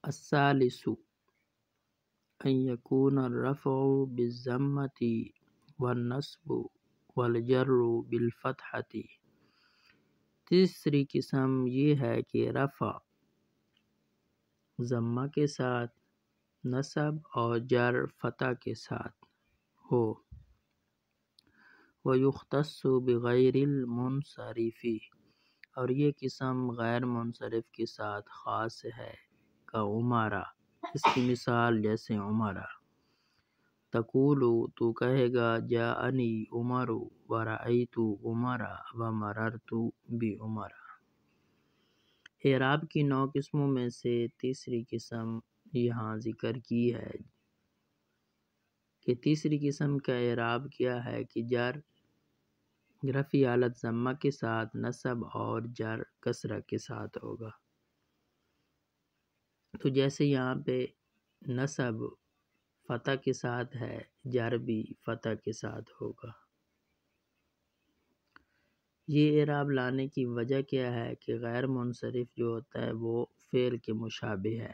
الثالث ان یکون الرفع بالضمۃ والنصب والجر بالفتحۃ۔ تیسری قسم یہ ہے کہ رفع ضمہ کے ساتھ، نصب اور جر فتح کے ساتھ ہو۔ وَيُخْتَصُّ بِغَيْرِ الْمُنصَرِفِ، اور یہ قسم غیر منصرف کے ساتھ خاص ہے کعمرہ، اس کی مثال جیسے عمرہ۔ تقول تو کہے گا جاءنی عمر ورأیت عمر ومررت بعمر۔ اعراب کی 9 قسموں میں سے تیسری قسم یہاں ذکر کی ہے کہ تیسری قسم کا اعراب کیا ہے کہ جر رفع حالت ضمہ کے ساتھ، نصب اور جر کسرہ کے ساتھ ہوگا۔ تو جیسے یہاں پہ نصب فتح کے ساتھ ہے، جر بھی فتح کے ساتھ ہوگا۔ یہ اعراب لانے کی وجہ کیا ہے کہ غیر منصرف جو ہوتا ہے وہ فعل کے مشابہ ہے،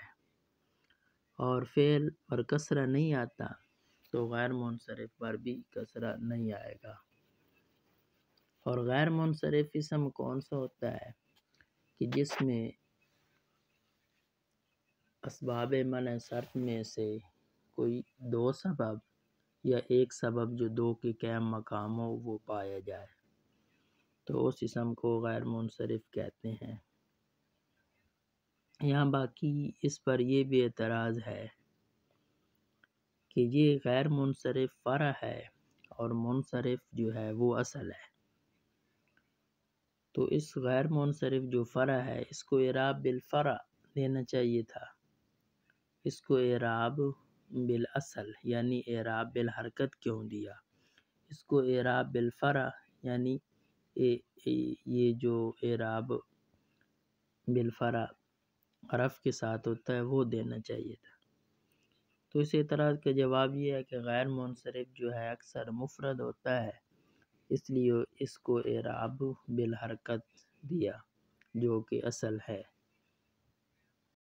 اور فعل پر کسرہ نہیں آتا تو غیر منصرف پر بھی کسرہ نہیں آئے گا۔ اور غیر منصرف اسم کون سا ہوتا ہے کہ جس میں اسباب منع صرف میں سے کوئی 2 سبب یا ایک سبب جو 2 کے قائم مقام ہو وہ پایا جائے، تو اس اسم کو غیر منصرف کہتے ہیں۔ یہاں باقی اس پر یہ بھی اعتراض ہے کہ یہ غیر منصرف فرع ہے اور منصرف جو ہے وہ اصل ہے، تو اس غیر منصرف جو فرع ہے اس کو اعراب بالفرع دینا چاہیے تھا، اس کو اعراب بالاصل یعنی اعراب بالحرکت کیوں دیا؟ اس کو اعراب بالفرع یعنی یہ جو اعراب بالفرع حرف کے ساتھ ہوتا ہے وہ دینا چاہیے تھا۔ تو اس اعتراض کا جواب یہ ہے کہ غیر منصرف جو ہے اکثر مفرد ہوتا ہے، اس لیے اس کو اعراب بالحرکت دیا جو کہ اصل ہے۔